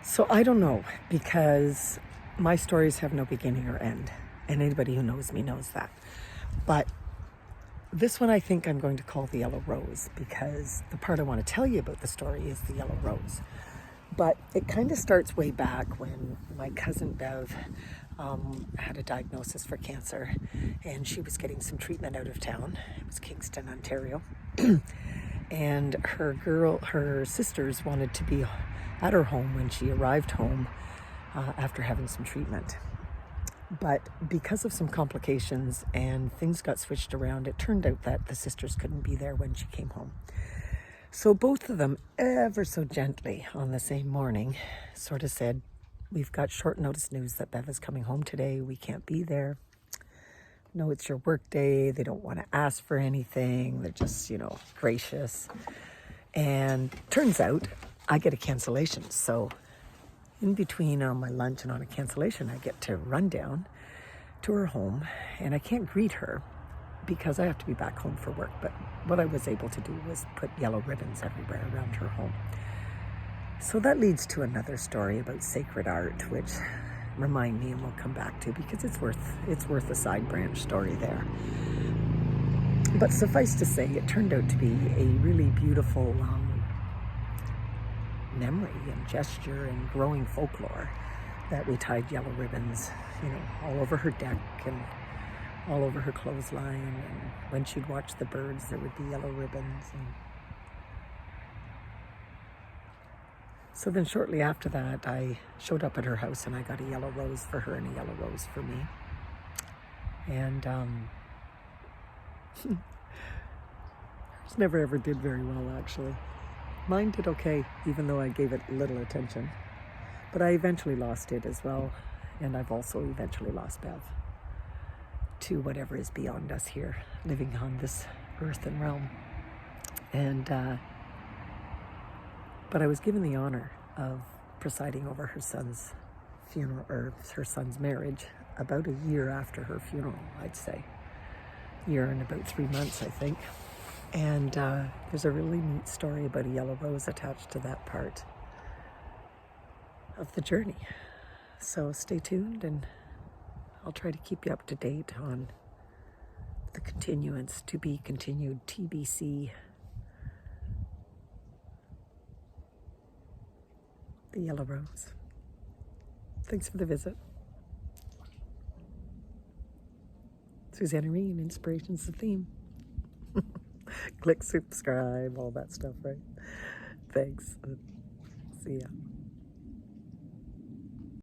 So I don't know, because my stories have no beginning or end, and anybody who knows me knows that. But this one I think I'm going to call the Yellow Rose, because the part I want to tell you about the story is the Yellow Rose. But it kind of starts way back when my cousin Bev had a diagnosis for cancer, and she was getting some treatment out of town. It was Kingston, Ontario. And her sisters wanted to be at her home when she arrived home after having some treatment. But because of some complications and things got switched around, it turned out that the sisters couldn't be there when she came home. So both of them, ever so gently on the same morning, sort of said, "We've got short notice news that Bev is coming home today. We can't be there. No, it's your work day." They don't want to ask for anything. They're just, gracious. And turns out I get a cancellation. So in between on my lunch and on a cancellation, I get to run down to her home, and I can't greet her because I have to be back home for work. But what I was able to do was put yellow ribbons everywhere around her home. So that leads to another story about sacred art, which remind me and we'll come back to, because it's worth a side branch story there. But suffice to say, it turned out to be a really beautiful memory and gesture and growing folklore that we tied yellow ribbons, all over her deck and all over her clothesline. And when she'd watch the birds, there would be yellow ribbons. And so then shortly after that, I showed up at her house and I got a yellow rose for her and a yellow rose for me. And hers never ever did very well, actually. Mine did okay, even though I gave it little attention. But I eventually lost it as well. And I've also eventually lost Bev to whatever is beyond us here, living on this earth and realm. And but I was given the honor of presiding over her son's funeral, or her son's marriage, about a year after her funeral, I'd say. Year and about 3 months, I think. And there's a really neat story about a yellow rose attached to that part of the journey. So stay tuned, and I'll try to keep you up to date on the continuance, to be continued, TBC. The Yellow Rose. Thanks for the visit. Suzanne Irene, Inspiration's the theme. Click subscribe, all that stuff, right? Thanks. See ya.